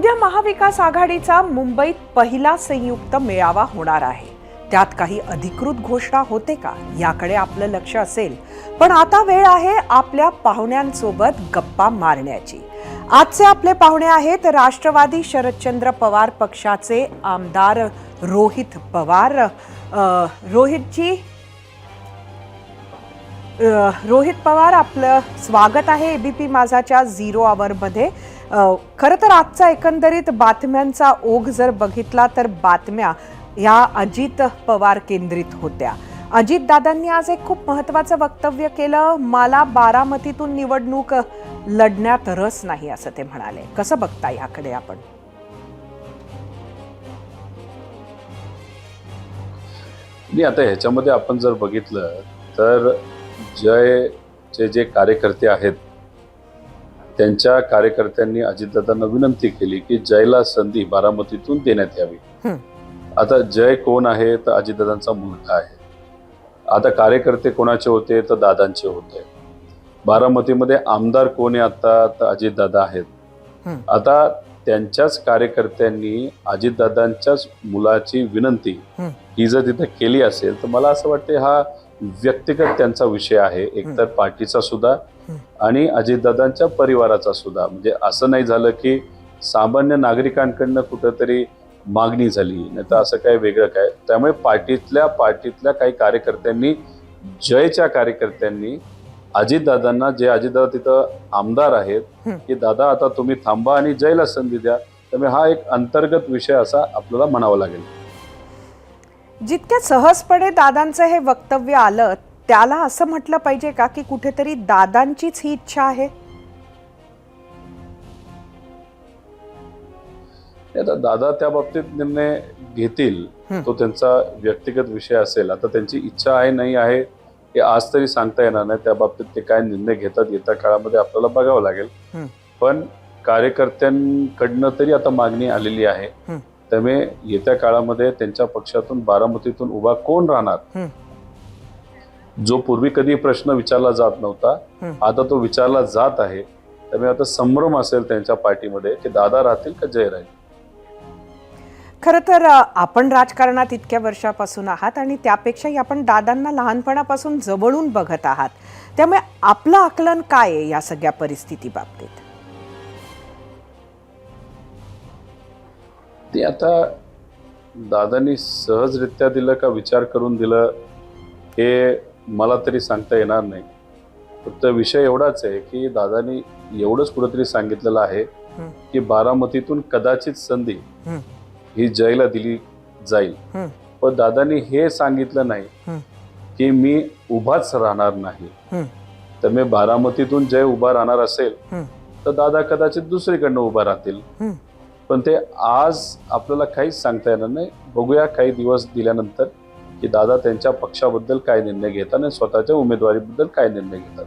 उद्या महाविकास आघाडीचा मुंबईत पहिला संयुक्त मेळावा होणार आहे। त्यात काही अधिकृत घोषणा होते का याकडे आपलं लक्ष असेल, पण आता वेळ आहे आपल्या पाहुण्यांसोबत गप्पा मारण्याची। आजचे आपले पाहुणे आहेत राष्ट्रवादी शरदचंद्र पवार पक्षाचे आमदार रोहित पवार। रोहित पवार, आपलं स्वागत आहे एबीपी माझाच्या 0 आवर मध्ये। खरं तर आजचा एकंदरीत बातम्यांचा ओघ जर बघितला तर बातम्या या अजित पवार केंद्रित होत्या। अजित दादांनी आज एक खूप महत्त्वाचं वक्तव्य केलं। मला बारामतीतून निवडणूक लढण्यात रस नाही असं ते म्हणाले। कसं बघता याकडे आपण? आता ह्याच्यामध्ये आपण जर बघितलं तर जयचे जे कार्यकर्ते आहेत त्यांच्या कार्यकर्त्यांनी अजितदादांना विनंती केली की जयला संधी बारामतीतून देण्यात यावी। आता जय कोण आहे तर अजितदादांचा मुलगा आहे। आता कार्यकर्ते कोणाचे होते तर दादांचे होते। बारामतीमध्ये आमदार कोण आहे आता तर अजितदादा आहेत। आता त्यांच्याच कार्यकर्त्यांनी अजितदादांच्याच मुलाची विनंती ही जर तिथे केली असेल तर मला असं वाटतं हा व्यक्तिगत त्यांचा विषय आहे, एकतर पार्टीचा सुद्धा आणि अजितदादांच्या परिवाराचा सुद्धा। म्हणजे असं नाही झालं की सामान्य नागरिकांकडनं कुठंतरी मागणी झाली, नाही तर असं काय वेगळं काय। त्यामुळे पार्टीतल्या काही कार्यकर्त्यांनी जयच्या कार्यकर्त्यांनी अजितदादांना, जे अजितदादा तिथं आमदार आहेत, की दादा आता तुम्ही थांबा आणि जयला संधी द्या। त्यामुळे हा एक अंतर्गत विषय असा आपल्याला म्हणावा लागेल। जितक्या सहजपणे दादांचं हे वक्तव्य आलं त्याला असं म्हटलं पाहिजे का की कुठेतरी दादांचीच ही इच्छा आहे? आता दादा त्या बाबतीत निर्णय घेतील, तो त्यांचा व्यक्तिगत विषय असेल। आता त्यांची इच्छा आहे नाही आहे हे आज तरी सांगता येणार नाही। त्या बाबतीत ते काय निर्णय घेतात येत्या काळामध्ये आपल्याला बघावं लागेल। पण कार्यकर्त्यांकडनं तरी आता मागणी आलेली आहे। त्यामुळे येत्या काळामध्ये त्यांच्या पक्षातून बारामतीतून उभा कोण राहणार, जो पूर्वी कधी प्रश्न विचारला जात नव्हता आता तो विचारला जात आहे। त्यामुळे आता संभ्रम असेल त्यांच्या पार्टीमध्ये की दादा राहतील का जय राहील। खरं तर आपण राजकारणात इतक्या वर्षापासून आहात आणि त्यापेक्षाही आपण दादांना लहानपणापासून जवळून बघत आहात, त्यामुळे आपलं आकलन काय आहे या सगळ्या परिस्थिती बाबतीत? ते आता दादांनी सहजरित्या दिलं का विचार करून दिलं हे मला तरी सांगता येणार नाही। फक्त विषय एवढाच आहे की दादांनी एवढंच कुठेतरी सांगितलेलं आहे की बारामतीतून कदाचित संधी ही जयला दिली जाईल। पण दादांनी हे सांगितलं नाही की मी उभाच राहणार नाही। त्यामुळे बारामतीतून जय उभा राहणार असेल तर दादा कदाचित दुसरीकडनं उभा राहतील। पण ते आज आपल्याला काहीच सांगता येणार नाही। बघूया काही दिवस दिल्यानंतर की दादा त्यांच्या पक्षाबद्दल काय निर्णय घेतात आणि स्वतःच्या उमेदवारीबद्दल काय निर्णय घेतात।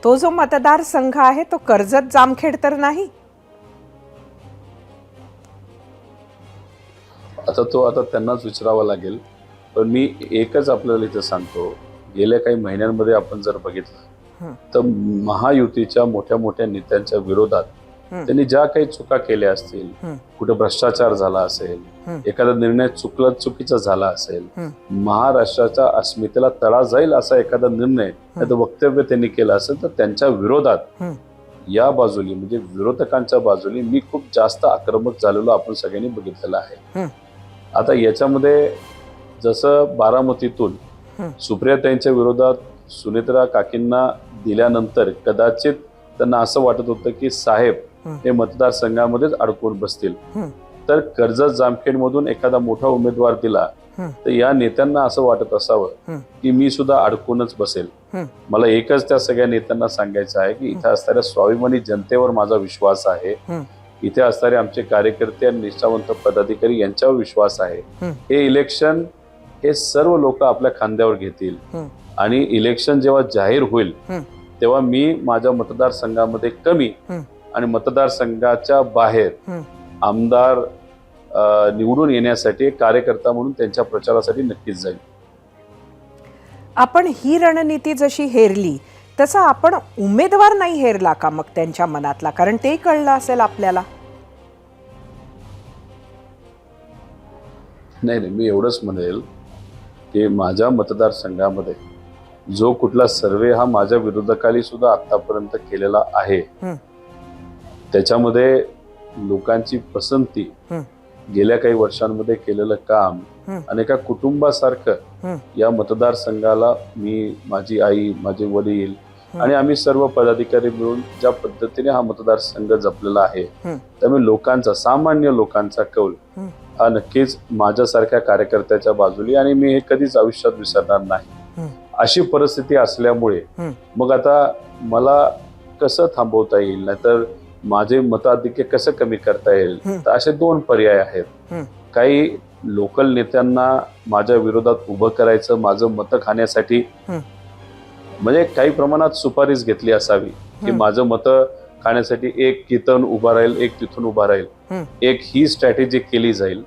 तो जो मतदारसंघ आहे तो कर्जत जामखेड तर नाही? आता त्यांनाच विचारावा लागेल। पण मी एकच आपल्याला इथे सांगतो, गेल्या काही महिन्यांमध्ये आपण जर बघितलं तर महायुतीच्या मोठ्या मोठ्या नेत्यांच्या विरोधात त्यांनी ज्या काही चुका केल्या असतील, कुठे भ्रष्टाचार झाला असेल, एखादा निर्णय चुकीचा झाला असेल, महाराष्ट्राच्या अस्मितेला तडा जाईल असा एखादा निर्णय वक्तव्य त्यांनी केलं असेल तर त्यांच्या विरोधात या बाजूली म्हणजे विरोधकांच्या बाजूली मी खूप जास्त आक्रमक झालेलो आपण सगळ्यांनी बघितलेलं आहे। आता याच्यामध्ये जसं बारामतीतून सुप्रियाताईंच्या विरोधात सुनेत्रा काकींना दिल्यानंतर कदाचित त्यांना असं वाटत होतं की साहेब हे मतदारसंघामध्येच अडकून बसतील, तर कर्जत जामखेड मधून एखादा मोठा उमेदवार दिला तर या नेत्यांना असं वाटत असावं की मी सुद्धा अडकूनच बसेल। मला एकच त्या सगळ्या नेत्यांना सांगायचं आहे की इथे असणाऱ्या स्वाभिमानी जनतेवर माझा विश्वास आहे, इथे असणारे आमचे कार्यकर्ते आणि निष्ठावंत पदाधिकारी यांच्यावर विश्वास आहे। हे इलेक्शन हे सर्व लोक आपल्या खांद्यावर घेतील आणि इलेक्शन जेव्हा जाहीर होईल तेव्हा मी माझ्या मतदारसंघामध्ये कमी आणि मतदारसंघाच्या बाहेर आमदार निवडून येण्यासाठी कार्यकर्ता म्हणून त्यांच्या प्रचारासाठी नक्कीच जाईल। आपण ही रणनीती जशी हेरली तसं आपण उमेदवार नाही हेरला का मग त्यांच्या मनातला, कारण ते कळलं असेल आपल्याला? नाही नाही, मी एवढंच म्हणेल की माझ्या मतदारसंघामध्ये जो कुठला सर्वे हा माझ्या विरोधकांनी सुद्धा आतापर्यंत केलेला आहे, त्याच्यामध्ये लोकांची पसंती, गेल्या काही वर्षांमध्ये केलेलं काम आणि एका कुटुंबासारखं या मतदारसंघाला मी, माझी आई, माझे वडील आणि आम्ही सर्व पदाधिकारी मिळून ज्या पद्धतीने हा मतदारसंघ जपलेला आहे, त्यामुळे लोकांचा, सामान्य लोकांचा कौल हा नक्कीच माझ्यासारख्या कार्यकर्त्याच्या बाजूली, आणि मी हे कधीच आयुष्यात विसरणार नाही. अशी परिस्थिती असल्यामुळे मग आता मला कसं थांबवता येईल, नाहीतर माझे मताधिक्य कसं कमी करता येईल, तर असे दोन पर्याय आहेत. काही लोकल नेत्यांना माझ्या विरोधात उभं करायचं, माझं मतं खाण्यासाठी, म्हणजे काही प्रमाणात सुपारीच घेतली असावी की माझं मतं खाण्यासाठी एक तिथून उभा राहील, एक तिथून उभा राहील, एक ही स्ट्रॅटेजी केली जाईल.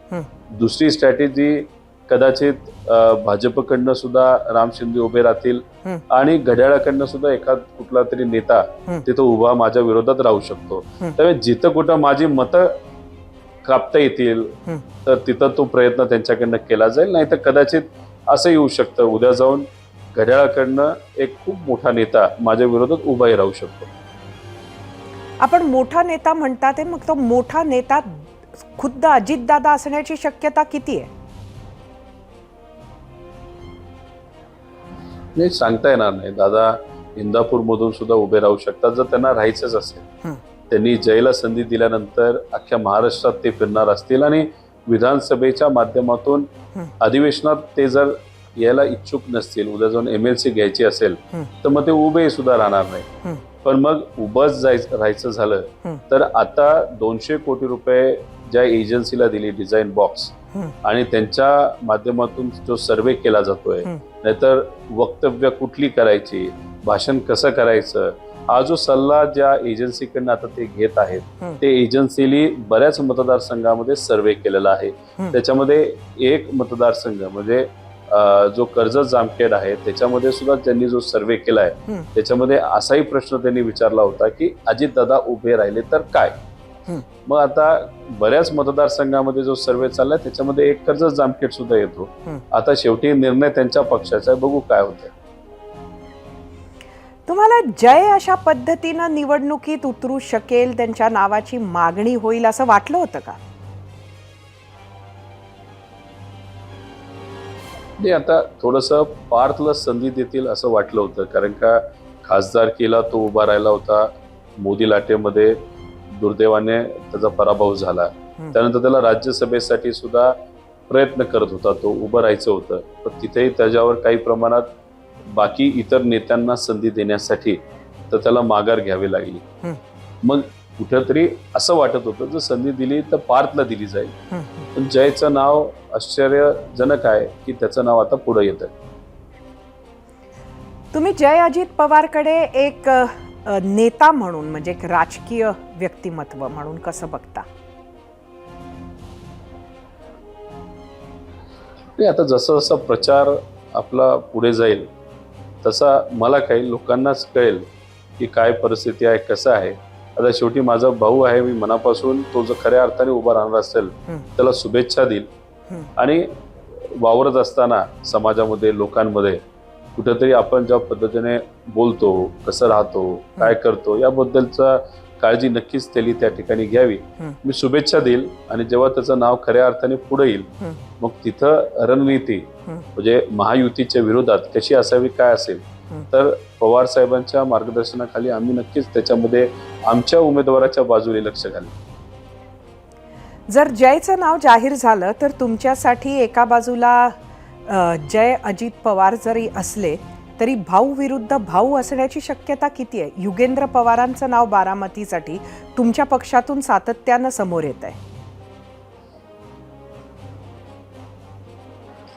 दुसरी स्ट्रॅटेजी कदाचित भाजपकडनं सुद्धा राम शिंदे उभे राहतील आणि घड्याळाकडनं सुद्धा एखाद कुठला तरी नेता तिथं उभा माझ्या विरोधात राहू शकतो. त्यामुळे जिथं कुठं माझी मतं कापता येतील तर तिथं तो प्रयत्न त्यांच्याकडनं केला जाईल. नाही तर कदाचित असं येऊ शकतं, उद्या जाऊन घड्याळाकडनं एक खूप मोठा नेता माझ्या विरोधात उभाही राहू शकतो. आपण मोठा नेता म्हणतात, मग तो मोठा नेता खुद्द अजितदादा असण्याची शक्यता किती आहे? नाही, सांगता येणार नाही. दादा इंदापूर मधून सुद्धा उभे राहू शकतात जर त्यांना राहायचंच असेल. त्यांनी जयला संधी दिल्यानंतर अख्ख्या महाराष्ट्रात ते फिरणार असतील आणि विधानसभेच्या माध्यमातून अधिवेशनात ते जर यायला इच्छुक नसतील, उद्या जाऊन MLC घ्यायची असेल तर मग ते उभे सुद्धा राहणार नाही. पण मग उभंच राहायचं झालं तर आता 200 कोटी रुपये ज्या एजन्सीला दिली डिझाईन बॉक्स, आणि त्यांच्या माध्यमातून जो सर्वे केला जातोय, नाहीतर वक्तव्य कुठली करायची, भाषण कसं करायचं, हा जो सल्ला ज्या एजन्सीकडनं आता ते घेत आहेत, ते एजन्सीनी बऱ्याच मतदारसंघामध्ये सर्वे केलेला आहे. त्याच्यामध्ये एक मतदारसंघ म्हणजे जो कर्जत जामखेड आहे, त्याच्यामध्ये सुद्धा त्यांनी जो सर्वे केलाय, त्याच्यामध्ये असाही प्रश्न त्यांनी विचारला होता की अजितदादा उभे राहिले तर काय. मग आता बऱ्याच मतदारसंघामध्ये जो सर्वे चाललाय त्याच्यामध्ये एक कर्जत जामखेड सुद्धा येतो. आता शेवटी निर्णय त्यांच्या पक्षाचा आहे, बघू काय होतंय. तुम्हाला जय अशा पद्धतीनं निवडणुकीत उतरू शकेल, त्यांच्या नावाची मागणी होईल असं वाटलं होतं का? नाही, आता थोडंसं पार्थला संधी देतील असं वाटलं होतं, कारण का खासदारकीला तो उभा राहिला होता. मोदी लाटेमध्ये दुर्दैवाने त्याचा पराभव झाला. त्यानंतर त्याला राज्यसभेसाठी सुद्धा प्रयत्न करत होता, तो उभं राहायचं होतं. पण तिथेही त्याच्यावर काही प्रमाणात बाकी इतर नेत्यांना संधी देण्यासाठी तर त्याला माघार घ्यावी लागली. मग कुठेतरी असं वाटत होतं जर संधी दिली तर पार्थला दिली जाईल. पण जयचं नाव आश्चर्यजनक आहे की त्याचं नाव आता पुढे येतं. तुम्ही जय अजित पवारकडे एक नेता म्हणून, म्हणजे एक राजकीय व्यक्तिमत्व म्हणून कसं बघता? आता जसं जसा प्रचार आपला पुढे जाईल तसा मला काही लोकांनाच कळेल की काय परिस्थिती आहे, कसं आहे. आता शेवटी माझा भाऊ आहे, मी मनापासून तो जर खऱ्या अर्थाने उभा राहणार असेल त्याला शुभेच्छा देईल. आणि वावरत असताना समाजामध्ये, लोकांमध्ये कुठेतरी आपण ज्या पद्धतीने बोलतो, कसं राहतो, काय करतो, याबद्दलचा काळजी नक्कीच त्यांनी त्या ठिकाणी घ्यावी. मी शुभेच्छा देईल आणि जेव्हा त्याचं नाव खऱ्या अर्थाने पुढे येईल मग तिथं रणनीती म्हणजे महायुतीच्या विरोधात कशी असावी, काय असेल, तर पवार साहेबांच्या मार्गदर्शनाखाली आम्ही नक्कीच त्याच्यामध्ये आमच्या उमेदवाराच्या बाजूने लक्ष घालू. जर जयचं नाव जाहीर झालं तर तुमच्यासाठी एका बाजूला जय अजित पवार जरी असले तरी भाऊ विरुद्ध भाऊ असण्याची शक्यता किती आहे? युगेंद्र पवारांचं नाव बारामतीसाठी तुमच्या पक्षातून सातत्यानं समोर येत आहे.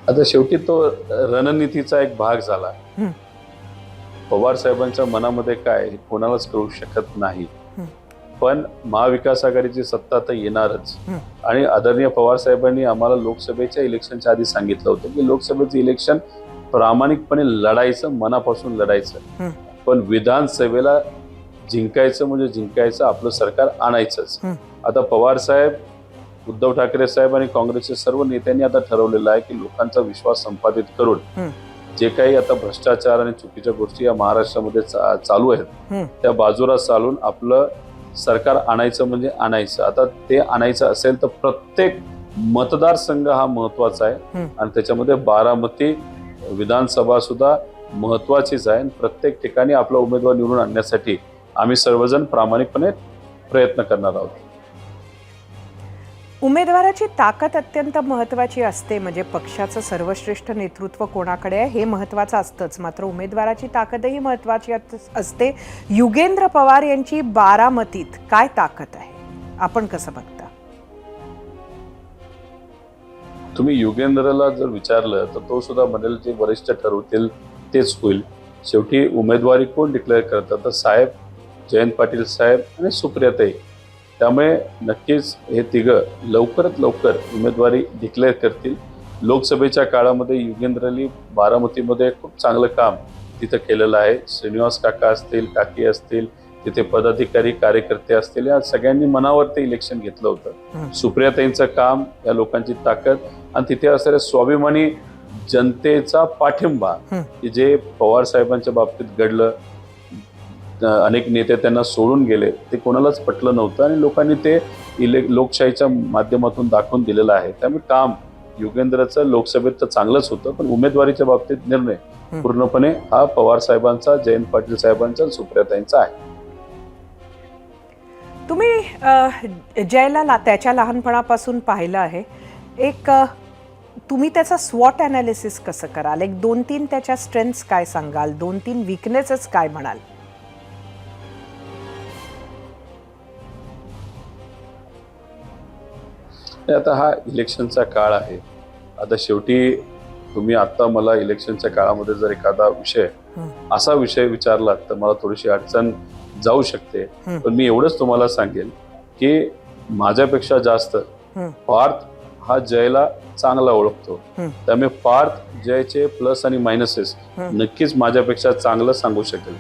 आता शेवटी तो रणनीतीचा एक भाग झाला. पवार साहेबांच्या मनामध्ये काय हे कोणालाच कळू शकत नाही. पण महाविकास आघाडीची सत्ता तर येणारच. आणि आदरणीय पवार साहेबांनी आम्हाला लोकसभेच्या इलेक्शनच्या आधी सांगितलं होतं की लोकसभेचं इलेक्शन प्रामाणिकपणे लढायचं, मनापासून लढायचं. पण विधानसभेला जिंकायचं म्हणजे जिंकायचं, आपलं सरकार आणायचंच. आता पवार साहेब, उद्धव ठाकरे साहेब आणि काँग्रेसच्या सर्व नेत्यांनी आता ठरवलेलं आहे की लोकांचा विश्वास संपादित करून जे काही आता भ्रष्टाचार आणि चुकीच्या गोष्टी या महाराष्ट्रामध्ये चालू आहेत त्या बाजूला चालून आपलं सरकार आणायचं म्हणजे आणायचं. आता ते आणायचं असेल तर प्रत्येक मतदारसंघ हा महत्वाचा आहे आणि त्याच्यामध्ये बारामती विधानसभा सुद्धा महत्वाचीच आहे. प्रत्येक ठिकाणी आपला उमेदवार निवडून आणण्यासाठी आम्ही सर्वजण प्रामाणिकपणे प्रयत्न करणार आहोत. उमेदवाराची ताकद अत्यंत महत्वाची असते. म्हणजे पक्षाचं सर्वश्रेष्ठ नेतृत्व कोणाकडे आहे हे महत्वाचं असतंच, मात्र उमेदवाराची ताकदही महत्वाची असते. युगेंद्र पवार यांची बारामतीत काय ताकद आहे, आपण कसं बघता? तुम्ही युगेंद्रला जर विचारलं तर तो सुद्धा म्हणेल जे वरिष्ठ ठरवतील तेच होईल. शेवटी उमेदवारी कोण डिक्लेअर करतात तर साहेब, जयंत पाटील साहेब आणि सुप्रियाताई. त्यामुळे नक्कीच हे तिघं लवकरात लवकर उमेदवारी डिक्लेअर करतील. लोकसभेच्या काळामध्ये युगेंद्रनी बारामतीमध्ये खूप चांगलं काम तिथं केलेलं आहे. श्रीनिवास काका असतील, काकी असतील, तिथे पदाधिकारी कार्यकर्ते असतील, या सगळ्यांनी मनावरती इलेक्शन घेतलं होतं. सुप्रियाताईंचं काम, या लोकांची ताकद आणि तिथे असलेल्या स्वाभिमानी जनतेचा पाठिंबा की जे पवार साहेबांच्या बाबतीत घडलं, अनेक नेते त्यांना सोडून गेले, ते कोणालाच पटलं नव्हतं आणि लोकांनी ते लोकशाहीच्या माध्यमातून दाखवून दिलेलं आहे. त्यामुळे काम युगेंद्रचं लोकसभेत तर चांगलंच होतं, पण उमेदवारीच्या बाबतीत निर्णय पूर्णपणे हा पवार साहेबांचा, जयंत पाटील साहेबांचा, सुप्रियाताईंचा आहे. तुम्ही जयला त्याच्या लहानपणापासून पाहिलं आहे. तुम्ही त्याचा स्वॉट अनालिसिस कसं कराल? 2-3 त्याच्या स्ट्रेंथ्स काय सांगाल, 2-3 विकनेसेस काय म्हणाल? आता हा इलेक्शनचा काळ आहे. आता शेवटी तुम्ही आता मला इलेक्शनच्या काळामध्ये जर एखादा विषय, असा विषय विचारला तर मला थोडीशी अडचण जाऊ शकते. पण मी एवढंच तुम्हाला सांगेल की माझ्यापेक्षा जास्त पार्थ हा जयला चांगला ओळखतो. त्यामुळे पार्थ जयचे प्लस आणि मायनसेस नक्कीच माझ्यापेक्षा चांगलं सांगू शकेल.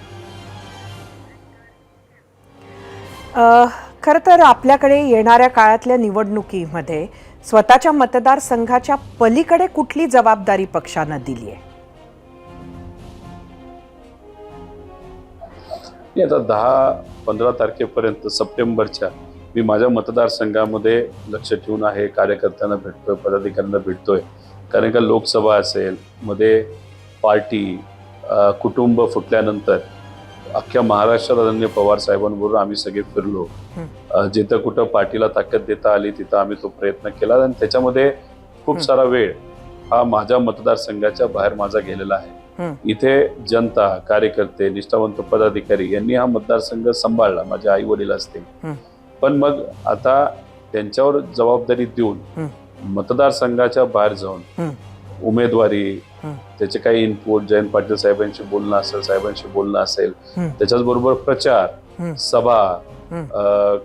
खरं तर आपल्याकडे येणाऱ्या काळातल्या निवडणुकीमध्ये स्वतःच्या मतदारसंघाच्या पलीकडे कुठली जबाबदारी पक्षानं दिली आहे? आता 10-15 तारखेपर्यंत सप्टेंबरच्या मी माझ्या मतदारसंघामध्ये लक्ष ठेवून आहे. कार्यकर्त्यांना भेटतोय, पदाधिकाऱ्यांना भेटतोय. कारण का लोकसभा असेल, मध्ये पार्टी, कुटुंब फुटल्यानंतर अख्ख्या महाराष्ट्रात आदरणीय पवार साहेबांबरोबर आम्ही सगळे फिरलो. जिथं कुठं पार्टीला ताकद देता आली तिथं आम्ही तो प्रयत्न केला आणि त्याच्यामध्ये खूप सारा वेळ हा माझ्या मतदारसंघाच्या बाहेर माझा गेलेला आहे. इथे जनता, कार्यकर्ते, निष्ठावंत पदाधिकारी यांनी हा मतदारसंघ सांभाळला, माझे आई वडील असतील. पण मग आता त्यांच्यावर जबाबदारी देऊन मतदारसंघाच्या बाहेर जाऊन उमेदवारी, त्याचे काही इनपुट, जयंत पाटील साहेबांशी बोलणं असेल, साहेबांशी बोलणं असेल, त्याच्याच बरोबर प्रचार, सभा,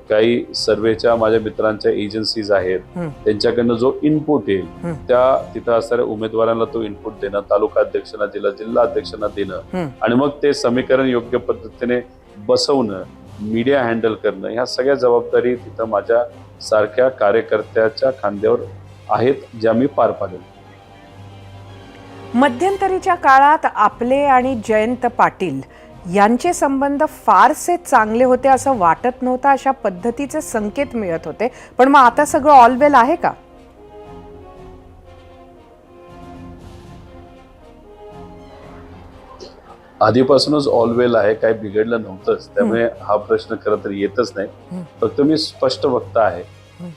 काही सर्वेच्या माझ्या मित्रांच्या एजन्सीज आहेत, त्यांच्याकडनं जो इनपुट येईल त्या तिथं असणाऱ्या उमेदवारांना तो इनपुट देणं, तालुका अध्यक्षांना दिलं, जिल्हा अध्यक्षांना देणं आणि मग ते समीकरण योग्य पद्धतीने बसवणं, मीडिया हँडल करणं, ह्या सगळ्या जबाबदारी तिथं माझ्या सारख्या कार्यकर्त्याच्या खांद्यावर आहेत, ज्या मी पार पाडेल. मध्यंतरीच्या काळात आपले आणि जयंत पाटील यांचे संबंध फारसे चांगले होते असं वाटत नव्हतं, अशा पद्धतीचे संकेत मिळत होते. पण मग आता सगळं ऑल वेल आहे का? आधीपासूनच ऑल वेल आहे, काही बिघडलं नव्हतंच. त्यामुळे हा प्रश्न खरं तर येतच नाही. फक्त मी स्पष्ट वक्ता आहे.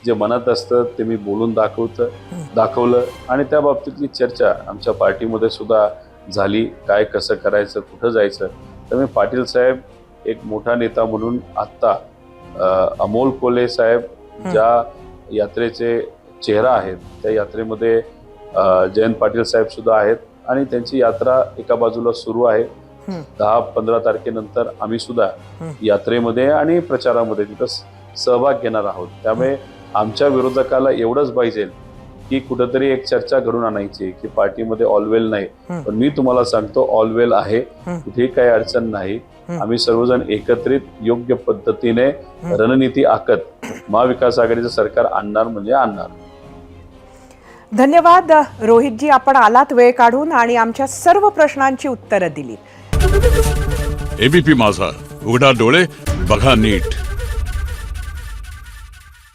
जे मनात असतं ते मी बोलून दाखवलं आणि त्या बाबतीतली चर्चा आमच्या पार्टीमध्ये सुद्धा झाली. काय कसं करायचं, कुठं जायचं. त्यामुळे पाटील साहेब एक मोठा नेता म्हणून आत्ता अमोल कोल्हे साहेब ज्या यात्रेचे चेहरा आहेत त्या यात्रेमध्ये जयंत पाटील साहेब सुद्धा आहेत आणि त्यांची यात्रा एका बाजूला सुरू आहे. 10-15 तारखेनंतर आम्ही सुद्धा यात्रेमध्ये आणि प्रचारामध्ये तिथं सहभाग घेणार आहोत. त्यामुळे आमच्या विरोधकाला एवढंच पाहिजे की कुठेतरी एक चर्चा घडून आणायची की पार्टीमध्ये ऑलवेल नाही, पण मी तुम्हाला सांगतो ऑलवेल आहे, कुठेही काही अडचण नाही. आम्ही सर्वजण एकत्रित योग्य पद्धतीने रणनीती आखत महाविकास आघाडीचं सरकार आणणार म्हणजे आणणार. धन्यवाद रोहितजी, आपण आलात वेळ काढून आणि आमच्या सर्व प्रश्नांची उत्तरं दिली. एबीपी माझा, उघडा डोळे बघा नीट.